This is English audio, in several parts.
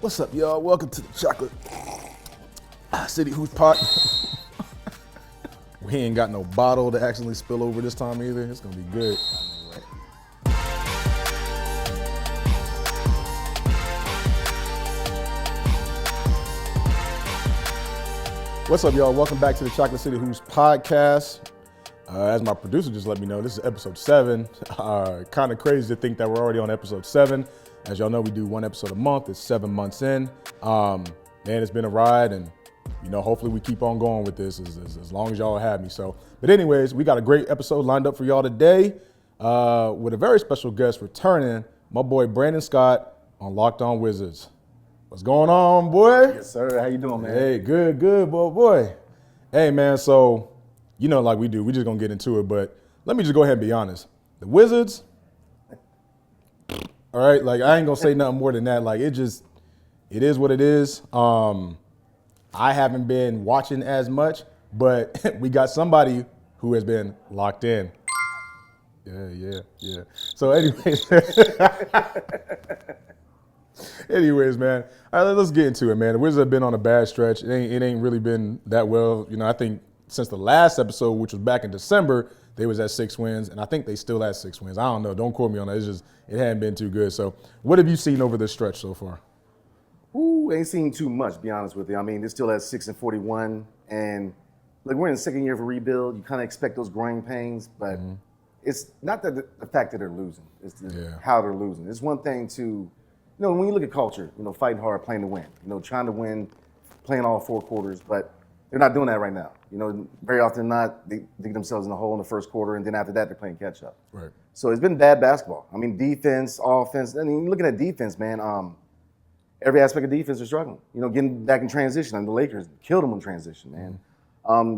What's up, y'all? Welcome to the Chocolate City Hoops Pot. We ain't got no bottle to accidentally spill over this time either. It's gonna be good. What's up, y'all? Welcome back to the Chocolate City Hoops Podcast. As my producer just let me know, this is episode 7. Kind of crazy to think that we're already on episode 7. As y'all know, we do one episode a month. It's 7 months in. Man, it's been a ride, and hopefully we keep on going with this as long as y'all have me. But anyways, we got a great episode lined up for y'all today with a very special guest returning, my boy Brandon Scott on Locked On Wizards. What's going on, boy? Yes, sir. How you doing, man? Hey, good, boy. Hey, man, so, like we do, we just gonna get into it, but let me just go ahead and be honest. The Wizards, all right, like I ain't gonna say nothing more than that. Like it is what it is. I haven't been watching as much, but we got somebody who has been locked in. Yeah. So anyways, man, all right, let's get into it, man. The Wizards have been on a bad stretch. It ain't really been that well. I think since the last episode, which was back in December, they was at 6 wins, and I think they still at 6 wins. I don't know. Don't quote me on that. It hadn't been too good. So what have you seen over this stretch so far? Ooh, ain't seen too much, to be honest with you. I mean, they're still at 6-41, and we're in the second year of a rebuild. You kind of expect those growing pains, but it's not the fact that they're losing. It's how they're losing. It's one thing to, when you look at culture, fighting hard, playing to win, trying to win, playing all 4 quarters, but they're not doing that right now. Very often not, they dig themselves in the hole in the first quarter, and then after that, they're playing catch up. Right. So it's been bad basketball. I mean, defense, offense. I mean, looking at defense, man, every aspect of defense are struggling. Getting back in transition. I mean, the Lakers killed them in transition, man.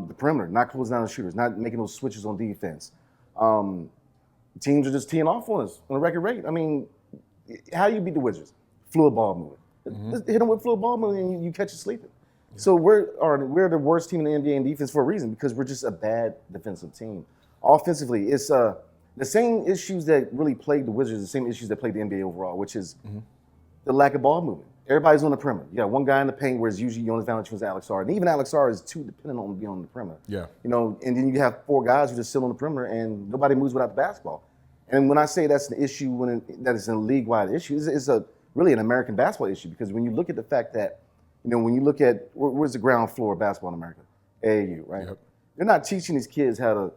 The perimeter, not closing down the shooters, not making those switches on defense. Teams are just teeing off on us on a record rate. I mean, how do you beat the Wizards? Fluid ball movement. Just hit them with fluid ball movement and you catch you sleeping. Yeah. So we're the worst team in the NBA in defense for a reason, because we're just a bad defensive team. Offensively, it's the same issues that really plagued the Wizards, the same issues that plagued the NBA overall, which is the lack of ball movement. Everybody's on the perimeter. You got one guy in the paint, where it's usually Jonas Valanciunas and Alex Sarr. And even Alex Sarr is too dependent on being on the perimeter. Yeah. And then you have 4 guys who just sit on the perimeter, and nobody moves without the basketball. And when I say that's an issue, that is a league-wide issue, it's really an American basketball issue, because when you look at the fact that, when you look at where's the ground floor of basketball in America? AAU, right? Yep. They're not teaching these kids how to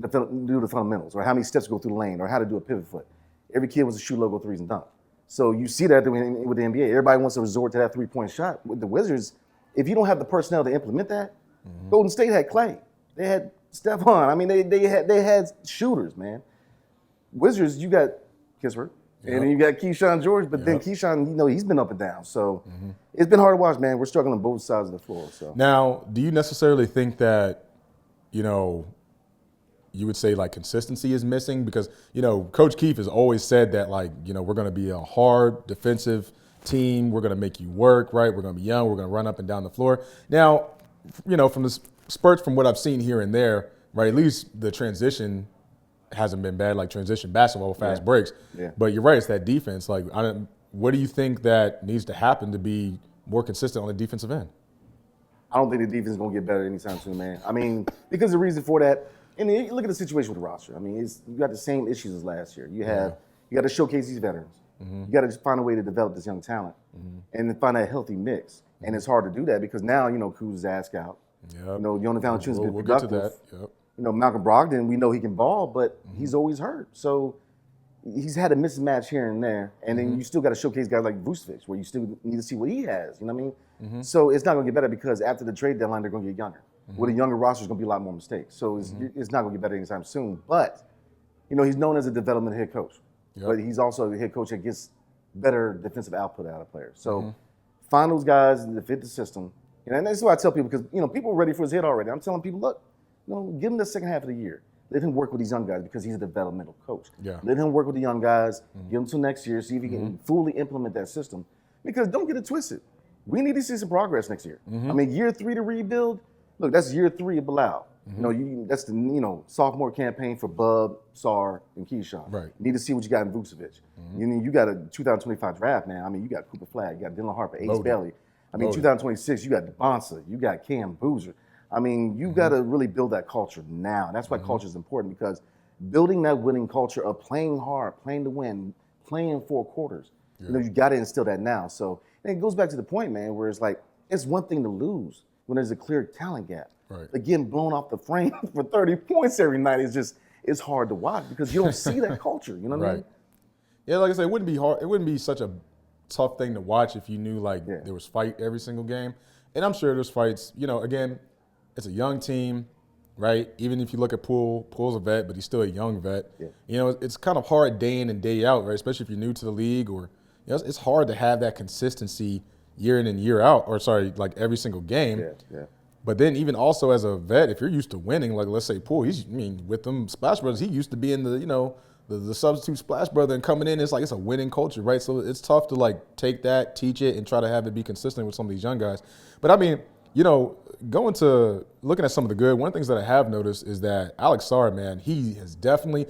do the fundamentals, or how many steps go through the lane, or how to do a pivot foot. Every kid wants to shoot logo threes and dunk. So you see that with the NBA. Everybody wants to resort to that 3-point shot. With the Wizards, if you don't have the personnel to implement that, Golden State had Clay. They had Stephon. I mean, they had shooters, man. Wizards, you got Kispert, and then you got Keyshawn George, but then Keyshawn, he's been up and down. So it's been hard to watch, man. We're struggling on both sides of the floor. So now, do you necessarily think that, you would say like consistency is missing? Because, Coach Keefe has always said that, like, we're going to be a hard defensive team. We're going to make you work, right? We're going to be young. We're going to run up and down the floor. Now, from the spurts from what I've seen here and there, right, at least the transition hasn't been bad, like transition basketball, fast breaks. Yeah. But you're right, it's that defense. Like, what do you think that needs to happen to be more consistent on the defensive end? I don't think the defense is going to get better anytime soon, man. I mean, because the reason for that, and you look at the situation with the roster. I mean, you got the same issues as last year. You got to showcase these veterans. You got to just find a way to develop this young talent and then find that healthy mix. And it's hard to do that because now, Kuz is asked out. Yep. Jonas Valanciunas has been productive. We'll get to that. Yep. Malcolm Brogdon, we know he can ball, but he's always hurt. So he's had a mismatch here and there. And then you still got to showcase guys like Vucevic, where you still need to see what he has. You know what I mean? So it's not going to get better, because after the trade deadline, they're going to get younger. With a younger roster, there's going to be a lot more mistakes. So it's not going to get better anytime soon. But, he's known as a development head coach. Yep. But he's also a head coach that gets better defensive output out of players. So find those guys that fit the system. And that's why I tell people, because, people are ready for his hit already. I'm telling people, look, give him the second half of the year. Let him work with these young guys, because he's a developmental coach. Yeah. Let him work with the young guys. Give him till next year, see if he can fully implement that system. Because don't get it twisted. We need to see some progress next year. I mean, year 3 to rebuild. Look, that's year 3 of Bilal. That's the sophomore campaign for Bub, Sarr, and Keyshawn. Right. You need to see what you got in Vucevic. You got a 2025 draft, man. I mean, you got Cooper Flag, you got Dylan Harper, Ace Bailey. I mean, 2026, you got DeBonsa, you got Cam Boozer. I mean, you got to really build that culture now. And that's why culture is important, because building that winning culture of playing hard, playing to win, playing 4 quarters, you got to instill that now. So, and it goes back to the point, man, where it's like, it's one thing to lose when there's a clear talent gap. Right. But getting blown off the frame for 30 points every night it's hard to watch, because you don't see that culture. You know what I mean? Yeah, like I said, it wouldn't be hard. It wouldn't be such a tough thing to watch if you knew there was fight every single game. And I'm sure there's fights. Again, it's a young team, right? Even if you look at Poole's a vet, but he's still a young vet. Yeah. It's kind of hard day in and day out, right? Especially if you're new to the league, or it's hard to have that consistency year in and year out, like every single game. Yeah. But then even also as a vet, if you're used to winning, like let's say Poole, with them Splash Brothers, he used to be in the substitute Splash Brother and coming in, it's a winning culture, right? So it's tough to take that, teach it, and try to have it be consistent with some of these young guys. But I mean, going to looking at some of the good, one of the things that I have noticed is that Alex Sarr, man, he has definitely,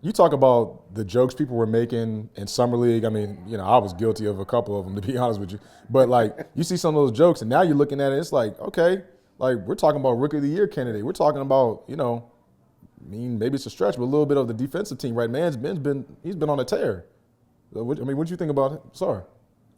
you talk about the jokes people were making in Summer League. I was guilty of a couple of them, to be honest with you. But, you see some of those jokes, and now you're looking at it, it's like, okay, we're talking about Rookie of the Year candidate. We're talking about, maybe it's a stretch, but a little bit of the defensive team, right? He's been on a tear. What do you think about Sarr?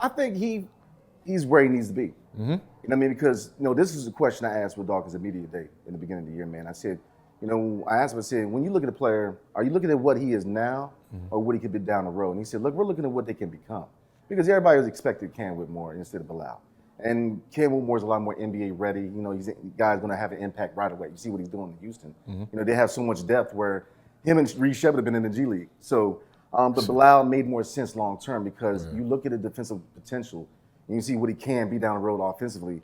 I think he's where he needs to be. Mm-hmm. Because, this is a question I asked with Dawkins at Media Day in the beginning of the year, man. I said, I asked him, when you look at a player, are you looking at what he is now or what he could be down the road? And he said, look, we're looking at what they can become. Because everybody was expecting Cam Whitmore instead of Bilal. And Cam Whitmore is a lot more NBA ready. He's a guy's going to have an impact right away. You see what he's doing in Houston. Mm-hmm. They have so much depth where him and Reed Shepard have been in the G League. So, but Bilal made more sense long term, because you look at the defensive potential and you see what he can be down the road offensively.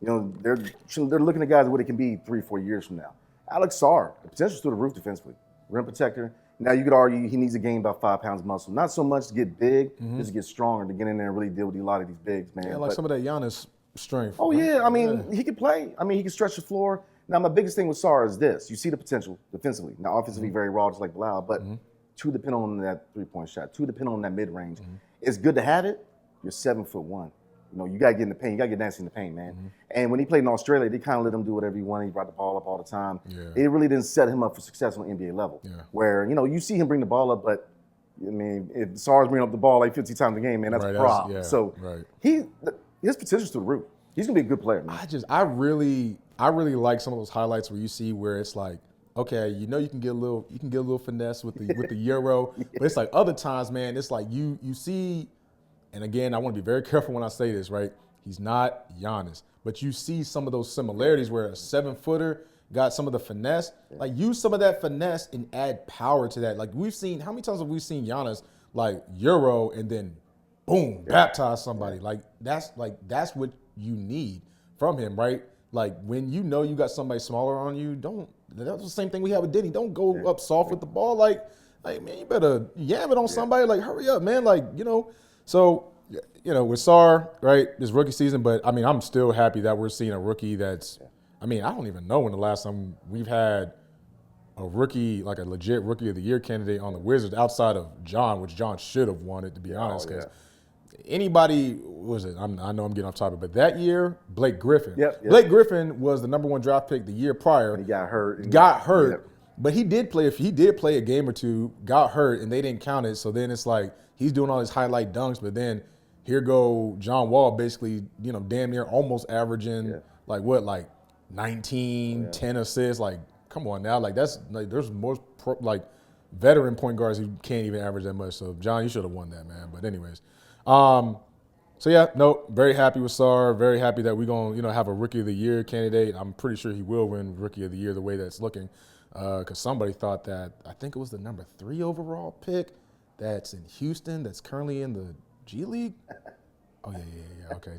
They're looking at guys what he can be 3-4 years from now. Alex Sarr, the potential's through the roof defensively. Rim protector. Now you could argue he needs to gain about 5 pounds of muscle. Not so much to get big, just to get stronger, to get in there and really deal with a lot of these bigs, man. Yeah, some of that Giannis strength. Oh, right? Yeah. He can play. He can stretch the floor. Now, my biggest thing with Sarr is this. You see the potential defensively. Now, offensively, very raw, just like Bilal, but too dependent on that three-point shot, too dependent on that mid-range. It's good to have it. You're 7'1". You got to get in the paint. You got to get nasty in the paint, man. And when he played in Australia, they kind of let him do whatever he wanted. He brought the ball up all the time. Yeah. It really didn't set him up for success on the NBA level. Yeah. Where, you see him bring the ball up, but, if Sarr's bringing up the ball 50 times a game, man, that's a problem. His potential's through the roof. He's going to be a good player, man. I really like some of those highlights where you see where it's like, okay, you can get a little finesse with the Euro, but it's like other times, man, it's like you see. And again, I want to be very careful when I say this, right? He's not Giannis. But you see some of those similarities where a 7-footer got some of the finesse. Use some of that finesse and add power to that. How many times have we seen Giannis, Euro and then, boom, baptize somebody? That's what you need from him, right? When you got somebody smaller on you, that's the same thing we have with Diddy. Don't go up soft with the ball. Man, you better yam it on somebody. Hurry up, man. So, with Sarr, right, this rookie season, but, I'm still happy that we're seeing a rookie that's, I don't even know when the last time we've had a rookie, a legit Rookie of the Year candidate on the Wizards outside of John, which John should have won it, to be honest, because anybody, what was it? I know I'm getting off topic, but that year, Blake Griffin. Yep. Blake Griffin was the number 1 draft pick the year prior. And he got hurt. Yep. But he did play a game or two, got hurt, and they didn't count it. So then it's like he's doing all his highlight dunks, but then here go John Wall basically, damn near almost averaging 19, 10 assists. Come on now. There's more veteran point guards who can't even average that much. So John, you should have won that, man. But anyways. Very happy with Sarr. Very happy that we're going to have a Rookie of the Year candidate. I'm pretty sure he will win Rookie of the Year the way that's looking. Because somebody thought that, I think it was the number 3 overall pick that's in Houston that's currently in the G League. Oh, yeah. Okay,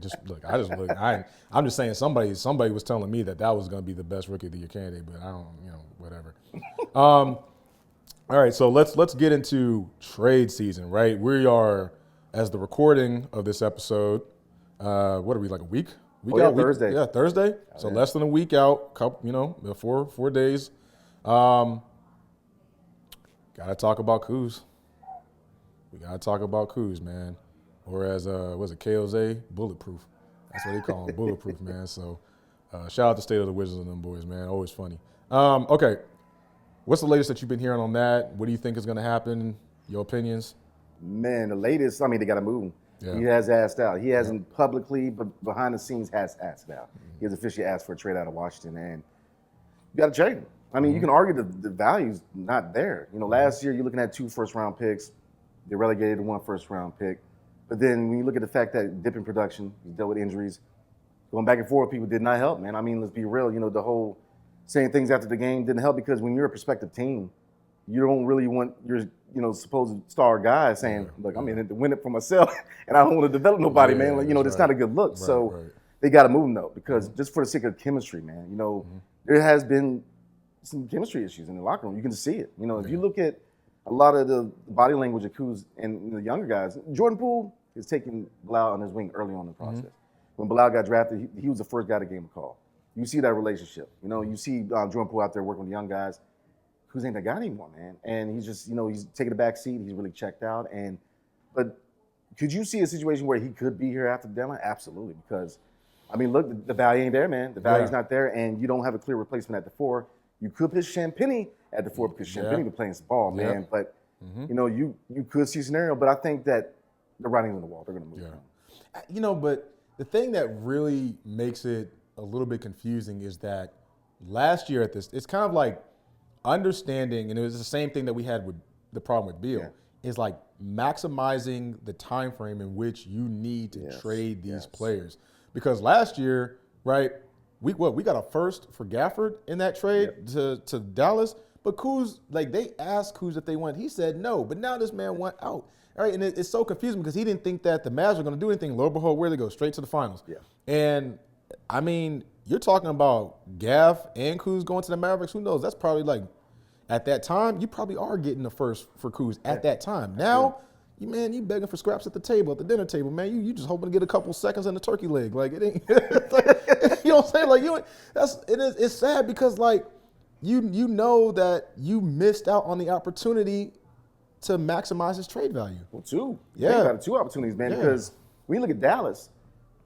I'm just saying somebody was telling me that was going to be the best Rookie of the Year candidate, but I don't, whatever. All right, so let's get into trade season, right? We are, as the recording of this episode, what are we, a week Thursday. Yeah, Thursday. So less than a week out. Couple, 4 days. Gotta talk about Kuz. We gotta talk about Kuz, man. Or as was it KOZ? Bulletproof. That's what they call him, bulletproof, man. So shout out to State of the Wizards and them boys, man. Always funny. Okay, what's the latest that you've been hearing on that? What do you think is gonna happen? Your opinions? Man, the latest. I mean, they gotta move him. Yeah. He has asked out. He hasn't publicly, but behind the scenes has asked out. He has officially asked for a trade out of Washington, and you got to trade him. I mean, you can argue the value's not there. Last year you're looking at 2 first-round picks. They relegated to 1 first-round pick. But then when you look at the fact that dip in production, he's dealt with injuries, going back and forth, people did not help, man. I mean, let's be real. The whole saying things after the game didn't help because when you're a prospective team, you don't really want your supposed star guy saying, look, I'm in it to win it for myself, and I don't want to develop nobody, man. It's not a good look. They got to move him, though, because just for the sake of chemistry, man, there has been some chemistry issues in the locker room. You can see it. If you look at a lot of the body language of Kuz and the younger guys, Jordan Poole is taking Bilal on his wing early on in the process. When Bilal got drafted, he was the first guy to give him a call. You see that relationship. You see Jordan Poole out there working with the young guys. Kuz ain't that guy anymore, man. And he's just, he's taking a back seat. He's really checked out. But could you see a situation where he could be here after the deadline? Absolutely. Because, I mean, look, the value ain't there, man. The value's not there, and you don't have a clear replacement at the 4. You could put Champagnie at the 4 because Champagnie was playing some ball, man. But, you could see a scenario. But I think that the writing's on the wall. They're going to move on. But the thing that really makes it a little bit confusing is that last year it's kind of like understanding, and it was the same thing that we had with the problem with Beal, is like maximizing the time frame in which you need to trade these players. Because last year, right, we got a first for Gafford in that trade to Dallas, but Kuz, like they asked Kuz if they went, he said no, but now this man went out. All right, and it's so confusing because he didn't think that the Mavs were going to do anything. Lo and behold, where they go? Straight to the finals. Yeah. And, I mean, you're talking about Gaff and Kuz going to the Mavericks. Who knows? That's probably like, at that time, you probably are getting the first for Kuz at that time. Now, you begging for scraps at the table, at the dinner table, man. You just hoping to get a couple seconds in the turkey leg. Like, it ain't, like, you know what I'm saying? Like, it's sad because, like, you know that you missed out on the opportunity to maximize his trade value. Well, 2. Yeah. Got 2 opportunities, man, because when you look at Dallas,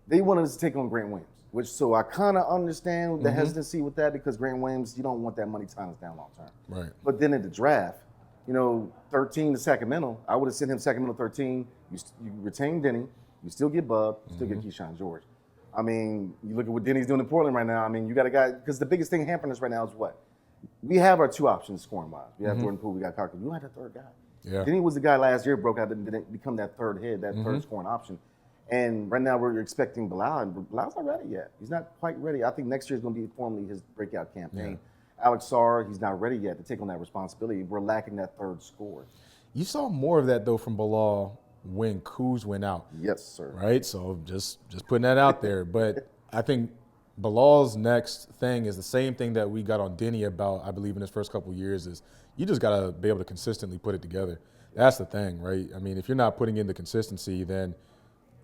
they wanted us to take on Grant Williams, so I kind of understand the hesitancy with that because Grant Williams, you don't want that money tying us down long term. Right. But then at the draft, 13 to Sacramento, I would have sent him Sacramento 13. You retain Denny, you still get Bub, you still get Keyshawn George. I mean, you look at what Denny's doing in Portland right now. I mean, you got a guy, because the biggest thing hampering us right now is what? We have our 2 options scoring-wise. We have Jordan Poole, we got Cochran. You don't have that third guy. Yeah. Denny was the guy last year, broke out and didn't become that third head, that third scoring option. And right now we're expecting Bilal, and Bilal's not ready yet. He's not quite ready. I think next year is going to be formally his breakout campaign. Yeah. Alex Sarr, he's not ready yet to take on that responsibility. We're lacking that third scorer. You saw more of that, though, from Bilal when Kuz went out. Yes, sir. Right? So just putting that out there. But I think Bilal's next thing is the same thing that we got on Denny about, I believe, in his first couple of years is you just got to be able to consistently put it together. That's the thing, right? I mean, if you're not putting in the consistency, then,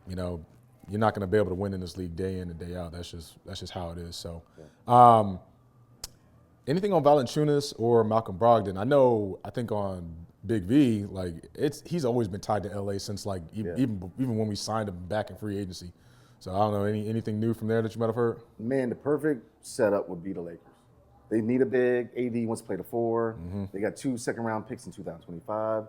you're not going to be able to win in this league day in and day out. That's just how it is. So, anything on Valanciunas or Malcolm Brogdon? I think on Big V, like he's always been tied to LA since like even when we signed him back in free agency. So I don't know anything new from there that you might have heard. Man, the perfect setup would be the Lakers. They need a big. AD wants to play the 4. They got 2 second-round picks in 2025.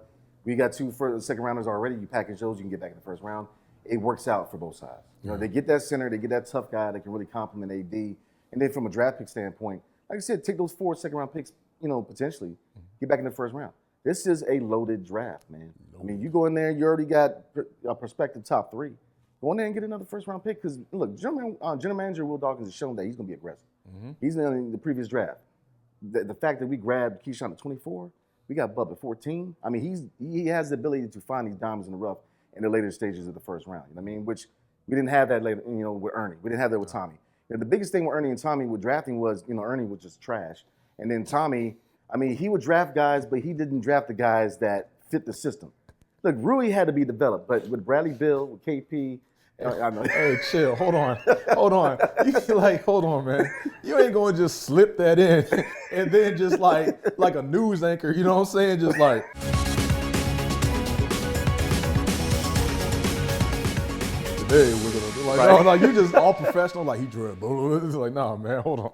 We got 2 second-rounders already. You package those, you can get back in the first round. It works out for both sides. They get that center, they get that tough guy that can really complement AD. And then from a draft pick standpoint, like I said, take those 4 second-round picks, potentially, get back in the first round. This is a loaded draft, man. I mean, you go in there, you already got a prospective top 3. Go in there and get another first-round pick because, look, general manager Will Dawkins has shown that he's going to be aggressive. He's in the previous draft. The fact that we grabbed Keyshawn at 24, we got Bub at 14. I mean, he has the ability to find these diamonds in the rough in the later stages of the first round. You know what I mean? Which we didn't have that later, with Ernie. We didn't have that with Tommy. The biggest thing with Ernie and Tommy with drafting was, Ernie was just trash. And then Tommy, I mean, he would draft guys, but he didn't draft the guys that fit the system. Look, Rui had to be developed, but with Bradley Beal, with KP, I know. Hey, chill. Hold on. Hold on. Hold on, man. You ain't going to just slip that in and then just like a news anchor, you know what I'm saying? Just like. Today we're going to do like, no, like you just all professional, like he dribbled. It's like, nah, man, hold on.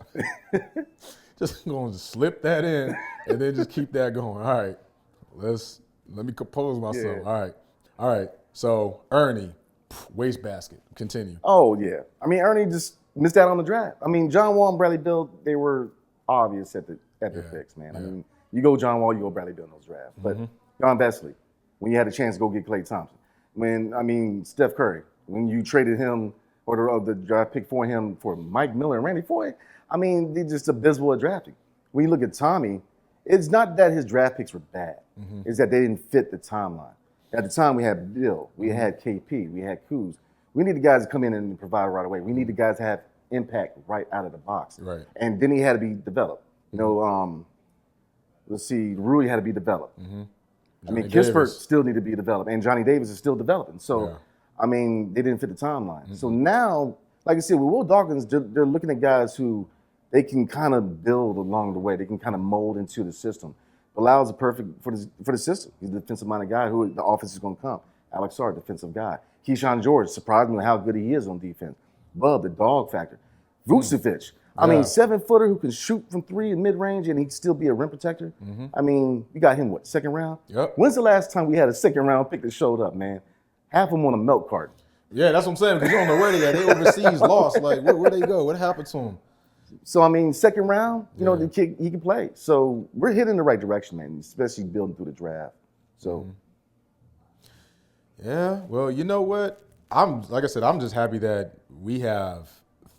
Just going to slip that in and then just keep that going. All right, let me compose myself. Yeah. All right. So Ernie, wastebasket. Continue. Oh yeah. I mean, Ernie just missed out on the draft. I mean, John Wall and Bradley Beal, they were obvious at the picks, man. I mean, you go John Wall, you go Bradley Beal in those drafts. But John Vesley, when you had a chance to go get Klay Thompson. Steph Curry, when you traded him or the draft pick for him for Mike Miller and Randy Foye, I mean, they're just abysmal at drafting. When you look at Tommy, it's not that his draft picks were bad. It's that they didn't fit the timeline. At the time, we had Bill, we had KP, we had Kuz. We need the guys to come in and provide right away. We need the guys to have impact right out of the box. Right. And then he had to be developed. You know, let's see, Rui had to be developed. I mean, Kispert still need to be developed, and Johnny Davis is still developing. So, I mean, they didn't fit the timeline. So now, like I said, with Will Dawkins, they're looking at guys who they can kind of build along the way. They can kind of mold into the system. Bilal is perfect for the system. He's a defensive-minded guy who the offense is going to come. Alex Sarr, defensive guy. Keyshawn George, surprised me how good he is on defense. Bub, the dog factor. Vucevic, I mean, 7-footer who can shoot from three in mid-range and he can still be a rim protector. I mean, you got him, what, second round? Yep. When's the last time we had a second-round pick that showed up, man? Half of them on a milk carton. Yeah, that's what I'm saying, because you don't know where they at. They overseas lost. Like, where they go? What happened to them? So, I mean, second round, you know, the kid, he can play. So, we're heading in the right direction, man, especially building through the draft. So. Yeah, well, you know what? Like I said, I'm just happy that we have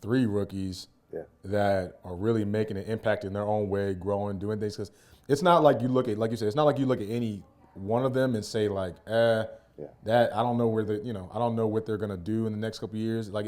3 rookies that are really making an impact in their own way, growing, doing things. Because it's not like you look at, like you said, it's not like you look at any one of them and say like, that I don't know where I don't know what they're gonna do in the next couple of years. Like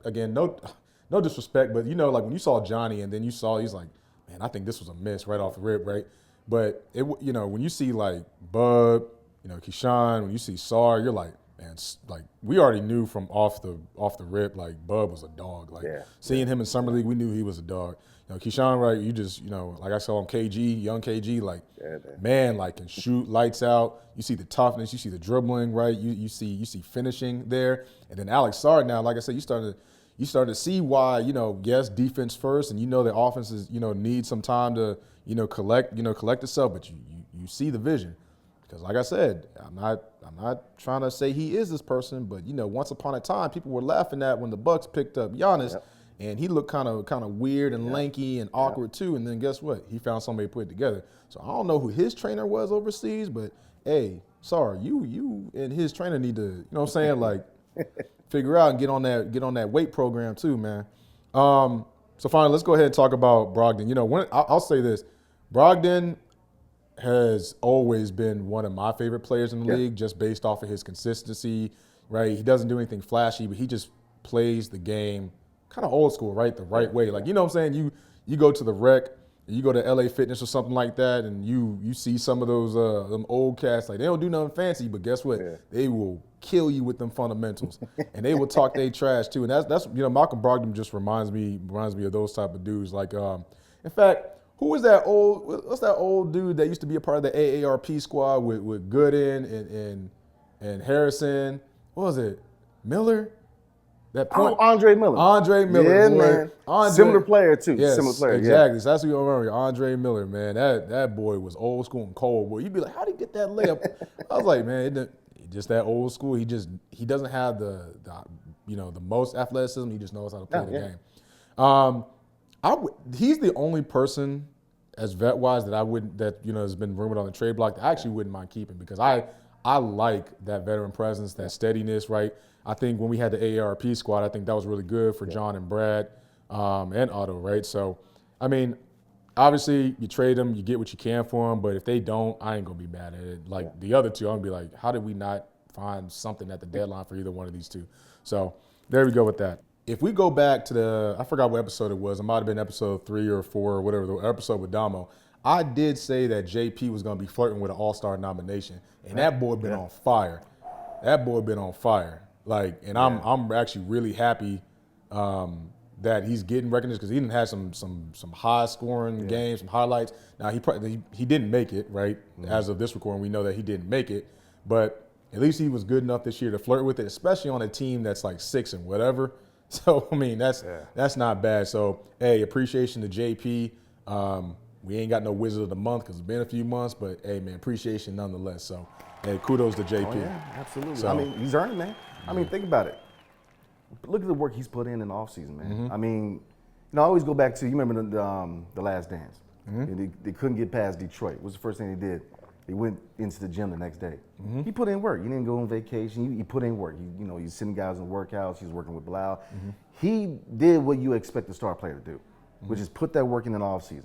again, no disrespect, but like when you saw Johnny and then you saw he's like, man, I think this was a miss right off the rip, right? But when you see like Bub, Keyshawn, when you see Sarr, you're like, man, like we already knew from off the rip, like Bub was a dog. Like seeing him in summer league, we knew he was a dog. Keyshawn, right? You just, like I saw him, young KG, like man, like can shoot lights out. You see the toughness, you see the dribbling, right? You see finishing there, and then Alex Sarr now, like I said, you started to see why, yes, defense first, and the offenses, need some time to, collect itself, but you see the vision. Because like I said, I'm not trying to say he is this person, but once upon a time, people were laughing at when the Bucks picked up Giannis, and he looked kind of weird and lanky and awkward too. And then guess what? He found somebody to put it together. So I don't know who his trainer was overseas, but hey, sorry, you and his trainer need to, like figure out and get on that weight program too, man. So finally, let's go ahead and talk about Brogdon. I'll say this, Brogdon has always been one of my favorite players in the league, just based off of his consistency, right? He doesn't do anything flashy, but he just plays the game kind of old school, right? The right way. Like, what I'm saying? You go to the rec, you go to LA Fitness or something like that, and you see some of those them old cats, like they don't do nothing fancy, but guess what? They will kill you with them fundamentals, and they will talk they trash too. And that's Malcolm Brogdon just reminds me of those type of dudes. Like, in fact, what's that old dude that used to be a part of the AARP squad with Gooden and Harrison? What was it? Miller? That point. Andre Miller. Andre Miller. Yeah, man. Similar player, too. Yes, similar player. Exactly. So that's what you remember. Andre Miller, man. That boy was old school and cold, boy. You'd be like, how'd he get that layup? I was like, man, just that old school. He doesn't have the most athleticism. He just knows how to play the game. He's the only person, as vet-wise, that has been rumored on the trade block that I actually wouldn't mind keeping, because I like that veteran presence, that steadiness, right? I think when we had the AARP squad, I think that was really good for John and Brad and Otto, right? So, I mean, obviously you trade them, you get what you can for them, but if they don't, I ain't going to be mad at it. Like the other two, I'm going to be like, how did we not find something at the deadline for either one of these two? So there we go with that. If we go back to I forgot what episode it was. It might have been episode 3 or 4 or whatever, the episode with Damo. I did say that JP was going to be flirting with an All-Star nomination, and that boy been on fire. That boy been on fire. Like, and I'm actually really happy that he's getting recognition because he didn't have some high scoring games, some highlights. Now he didn't make it, right? As of this recording, we know that he didn't make it, but at least he was good enough this year to flirt with it, especially on a team that's like 6 and whatever. So I mean that's not bad. So hey, appreciation to JP. We ain't got no Wizard of the Month because it's been a few months, but hey man, appreciation nonetheless. So hey, kudos to JP. Oh, yeah, absolutely. So, I mean, he's earned it, man. I mean, think about it. Look at the work he's put in the offseason, man. I mean, I always go back to, you remember the Last Dance. They couldn't get past Detroit. What was the first thing they did? They went into the gym the next day. He put in work. He didn't go on vacation. He put in work. He's sending guys in workouts. He's working with Blau. He did what you expect a star player to do, which is put that work in the offseason.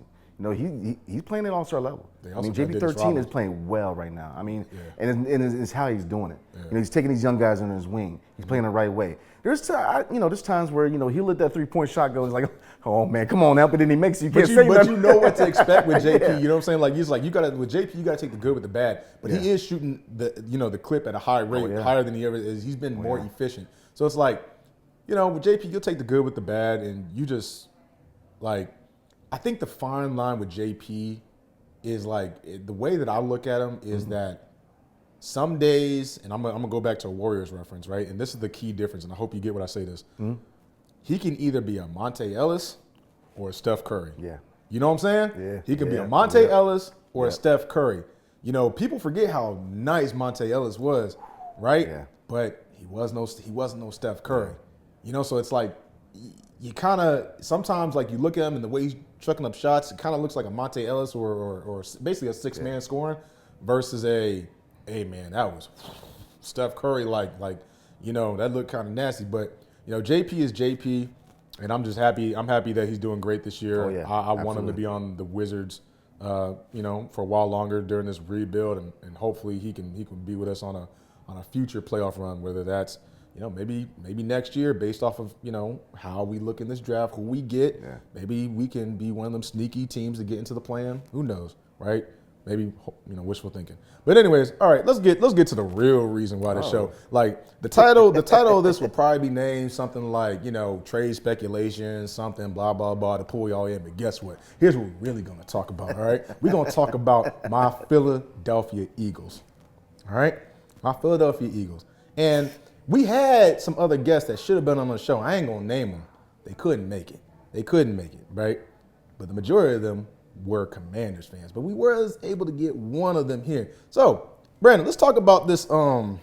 He's playing at all-star level. I mean, JP13 is playing well right now. I mean, and it's how he's doing it. He's taking these young guys under his wing. He's playing the right way. There's times where he'll let that 3-point shot go. It's like, oh man, come on now, but then he makes it. You can't say nothing. But you know what to expect with JP. You know what I'm saying? Like you gotta with JP, you gotta take the good with the bad. But he is shooting the clip at a high rate, higher than he ever is. He's been more efficient. So it's like, with JP, you'll take the good with the bad, and you just like. I think the fine line with JP is like the way that I look at him is that some days, and I'm gonna go back to a Warriors reference, right? And this is the key difference, and I hope you get what I say this. He can either be a Monte Ellis or a Steph Curry. Yeah. You know what I'm saying? Yeah. He could be a Monte Ellis or a Steph Curry. People forget how nice Monte Ellis was, right? Yeah. But he wasn't no Steph Curry. So it's like you kind of sometimes like you look at him and the way he's chucking up shots, it kind of looks like a Monte Ellis or basically a 6-man scoring versus hey man, that was Steph Curry like that looked kind of nasty. But JP is JP, and I'm just happy. I'm happy that he's doing great this year. Oh, yeah. I want him to be on the Wizards, for a while longer during this rebuild, and hopefully he can be with us on a future playoff run, whether that's maybe next year based off of, how we look in this draft, who we get. Yeah. Maybe we can be one of them sneaky teams to get into the plan. Who knows, right? Maybe, wishful thinking. But anyways, all right, let's get to the real reason why the show. Like the title of this would probably be named something like, trade speculation, something, blah, blah, blah, to pull y'all in. But guess what? Here's what we're really going to talk about, all right? We're going to talk about my Philadelphia Eagles, all right? My Philadelphia Eagles. And we had some other guests that should have been on the show. I ain't going to name them. They couldn't make it, right? But the majority of them were Commanders fans. But we were able to get one of them here. So, Brandon, let's talk about this. Man,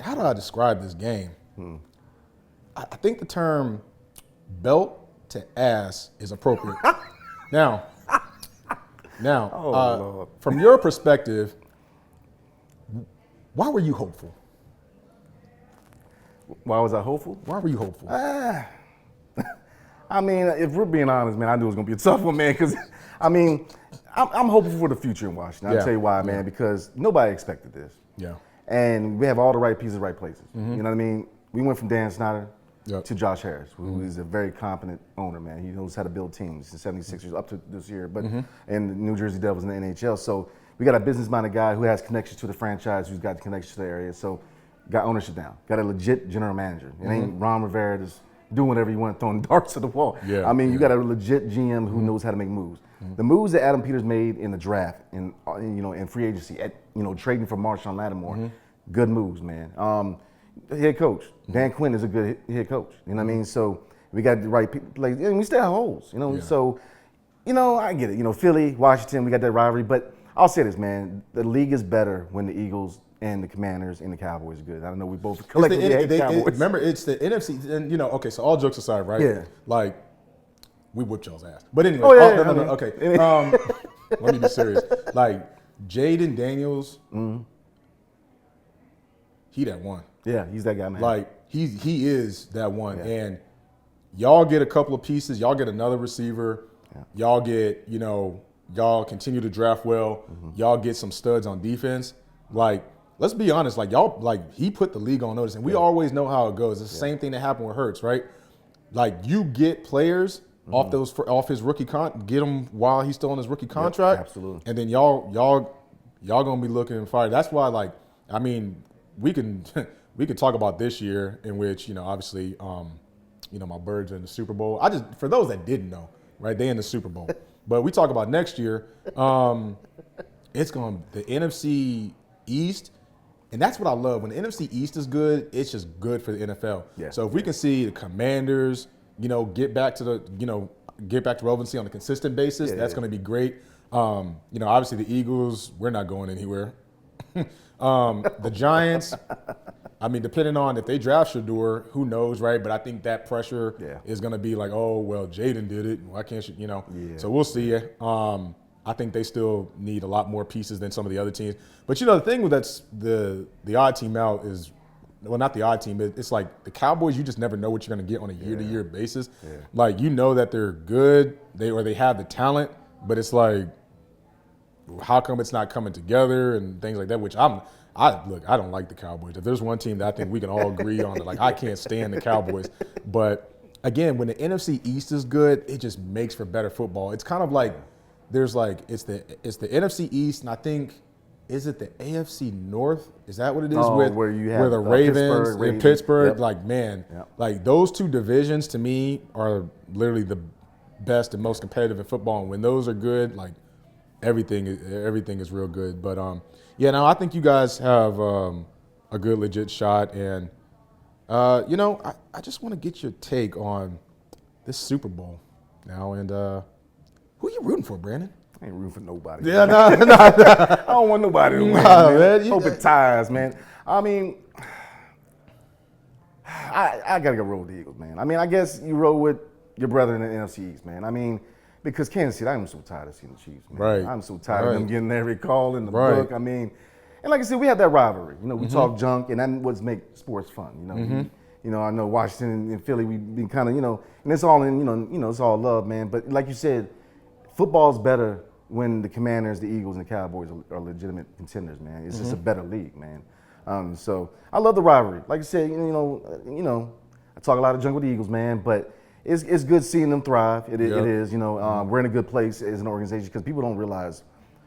how do I describe this game? I think the term belt to ass is appropriate. Now, from your perspective, why were you hopeful? Why was I hopeful? Why were you hopeful? I mean, if we're being honest, man, I knew it was going to be a tough one, man, because, I'm hopeful for the future in Washington. I'll tell you why, man, because nobody expected this. Yeah. And we have all the right pieces, right places. You know what I mean? We went from Dan Snyder to Josh Harris, who is a very competent owner, man. He knows how to build teams. He's 76 up to this year, but and the New Jersey Devils in the NHL. So we got a business-minded guy who has connections to the franchise, who's got the connections to the area. So got ownership down. Got a legit general manager. It ain't Ron Rivera just doing whatever you want, throwing darts at the wall. Yeah, you got a legit GM who knows how to make moves. The moves that Adam Peters made in the draft and in free agency, trading for Marshawn Lattimore, good moves, man. Head coach Dan Quinn is a good head coach. You know what I mean? So we got the right people. Like, we still have holes. So I get it. Philly, Washington, we got that rivalry. But I'll say this, man: the league is better when the Eagles and the Commanders and the Cowboys are good. I don't know, we both collectively hate the Cowboys. Remember, it's the NFC, and okay, so all jokes aside, right? Yeah. Like, we whipped y'all's ass. But anyway, okay. Let me be serious. Like, Jaden Daniels, he that one. Yeah, he's that guy, man. Like, he is that one. Yeah. And y'all get a couple of pieces. Y'all get another receiver. Yeah. Y'all get, y'all continue to draft well. Y'all get some studs on defense. Like, let's be honest, he put the league on notice, and we always know how it goes. It's the same thing that happened with Hurts, right? Like, you get players off his rookie get him while he's still on his rookie contract. Absolutely. And then y'all gonna be looking fire. That's why, we can we could talk about this year in which, obviously, my Birds are in the Super Bowl. For those that didn't know, right, they in the Super Bowl. But we talk about next year, it's going to the NFC East. And that's what I love. When the NFC East is good, it's just good for the NFL. Yeah. So if we can see the Commanders, get back to relevancy on a consistent basis, that's going to be great. Obviously the Eagles, we're not going anywhere. The Giants, I mean, depending on if they draft Shador, who knows, right? But I think that pressure is going to be like, oh, well, Jaden did it. Why can't you, Yeah. So we'll see. I think they still need a lot more pieces than some of the other teams. But, the thing with that's the odd team out is, well, not the odd team. It's like the Cowboys, you just never know what you're going to get on a year-to-year basis. Yeah. Like, that they're good, they have the talent, but it's like, how come it's not coming together and things like that, which I don't like the Cowboys. If there's one team that I think we can all agree on, like, I can't stand the Cowboys. But, again, when the NFC East is good, it just makes for better football. It's kind of like, it's the NFC East, and I think, is it the AFC North? Is that what it is? Where the Ravens and Pittsburgh, yep. like, man, like those two divisions to me are literally the best and most competitive in football. And when those are good, like everything is real good. But I think you guys have a good legit shot. And I just want to get your take on this Super Bowl now. And who are you rooting for, Brandon? I ain't rooting for nobody. Yeah, no. I don't want nobody to win, man. Man. Hope it ties, man. I mean, I got to go roll with the Eagles, man. I mean, I guess you roll with your brother in the NFC East, man. I mean, because Kansas City, I'm so tired of seeing the Chiefs, man. Right. I'm so tired of them getting every call in the book. I mean, and like I said, we have that rivalry. We talk junk, and that's what makes sports fun, I know Washington and Philly, we've been kind of, and it's all in, it's all love, man. But like you said, football's better when the Commanders, the Eagles, and the Cowboys are legitimate contenders, man. It's just a better league, man. So I love the rivalry. Like I said, I talk a lot of junk with the Eagles, man, but it's good seeing them thrive. It is, we're in a good place as an organization because people don't realize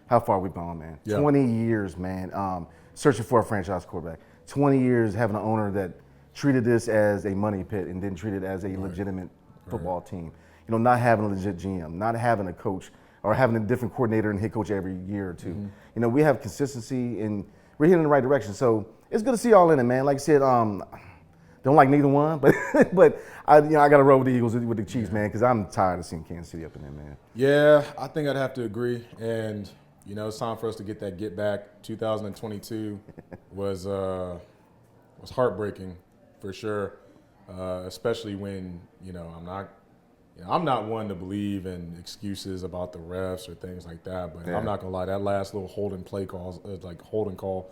how far we've gone, man. Yeah. 20 years, man, searching for a franchise quarterback. 20 years having an owner that treated this as a money pit and didn't treat it as a legitimate football team. Not having a legit GM, not having a coach, or having a different coordinator and head coach every year or two. We have consistency and we're heading in the right direction. So it's good to see y'all in it, man. Like I said, don't like neither one, but I got to roll with the Eagles with the Chiefs, man, because I'm tired of seeing Kansas City up in there, man. Yeah, I think I'd have to agree. And it's time for us to get that get back. 2022 was heartbreaking for sure, especially when I'm not one to believe in excuses about the refs or things like that, but I'm not gonna lie, that last little holding call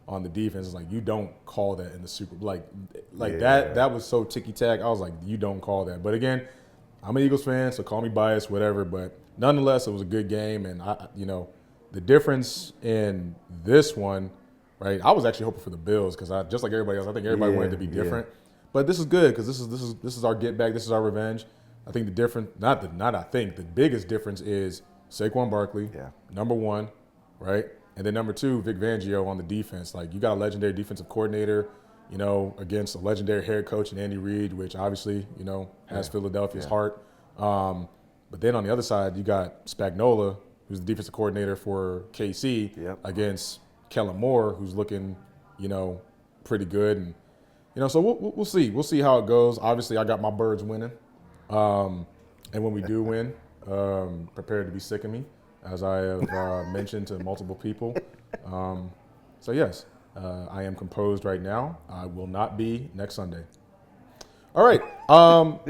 on the defense is like, you don't call that in the Super Bowl. That was so ticky-tack. I was like, you don't call that. But again, I'm an Eagles fan, so call me biased, whatever. But nonetheless, it was a good game, and the difference in this one, right? I was actually hoping for the Bills because just like everybody else, I think everybody wanted it to be different. But this is good because this is our get back. This is our revenge. I think the biggest difference is Saquon Barkley, number one, right? And then number two, Vic Fangio on the defense. Like, you got a legendary defensive coordinator, against a legendary head coach in Andy Reid, which obviously, has Philadelphia's heart. But then on the other side, you got Spagnuolo, who's the defensive coordinator for KC, against Kellen Moore, who's looking, pretty good. And, so we'll see. We'll see how it goes. Obviously, I got my Birds winning. And when we do win, prepare to be sick of me, as I have mentioned to multiple people. So yes, I am composed right now. I will not be next Sunday. All right,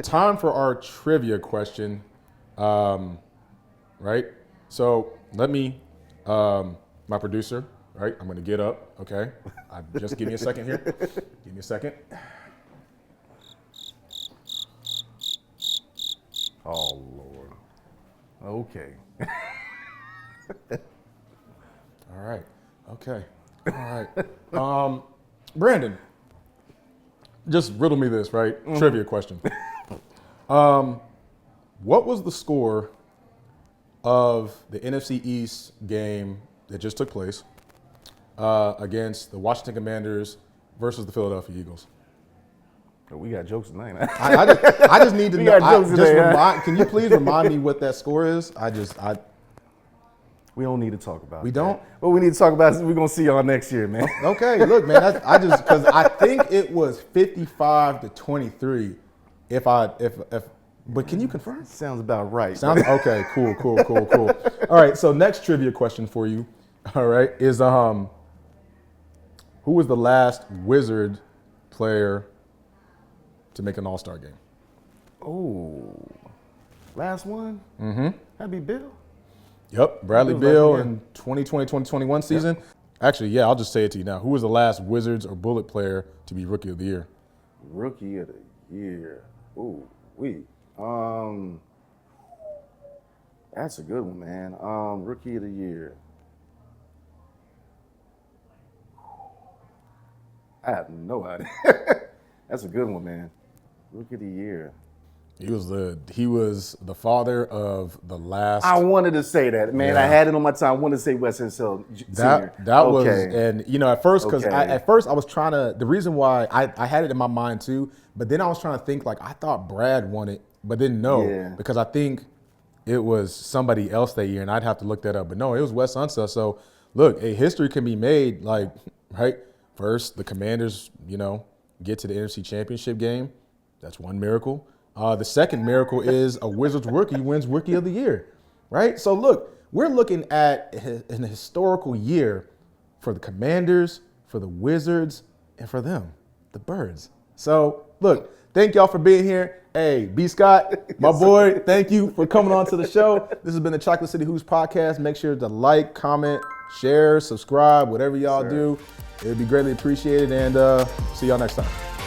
time for our trivia question. Right, so let me, my producer, right, I'm gonna get up, okay? Just give me a second here. Give me a second. Oh, Lord. Okay. All right. Okay. All right. Brandon, just riddle me this, right? Trivia question. What was the score of the NFC East game that just took place against the Washington Commanders versus the Philadelphia Eagles. We got jokes tonight. I just need to know. got jokes today, Can you please remind me what that score is? We don't need to talk about it. We don't? What we need to talk about is we're going to see y'all next year, man. Okay, look, man, because I think it was 55-23 but can you confirm? Sounds about right. Okay, cool. All right, so next trivia question for you, all right, is who was the last Wizard player to make an All-Star game? Oh, last one? Mm-hmm. That'd be Bill. Yep, Bradley Beal in 2020-2021 season. Yep. Actually, yeah, I'll just say it to you now. Who was the last Wizards or Bullet player to be Rookie of the Year? Rookie of the Year. Ooh, that's a good one, man. Rookie of the Year. I have no idea. That's a good one, man. Rookie of the Year. He was the father of the last. I wanted to say that, man. Yeah. I had it on my tongue. I wanted to say Wes Unseld Sr. That was, and at first, because I was trying to. The reason why I had it in my mind too, but then I was trying to think like I thought Brad won it, but then no, because I think it was somebody else that year, and I'd have to look that up. But no, it was Wes Unseld. So look, a history can be made. Like first the Commanders, get to the NFC Championship game. That's one miracle. The second miracle is a Wizards rookie wins Rookie of the Year, right? So look, we're looking at an historical year for the Commanders, for the Wizards, and for them, the Birds. So look, thank y'all for being here. Hey, B. Scott, my boy, thank you for coming on to the show. This has been the Chocolate City Hoops podcast. Make sure to like, comment, share, subscribe, whatever y'all do. It would be greatly appreciated, and see y'all next time.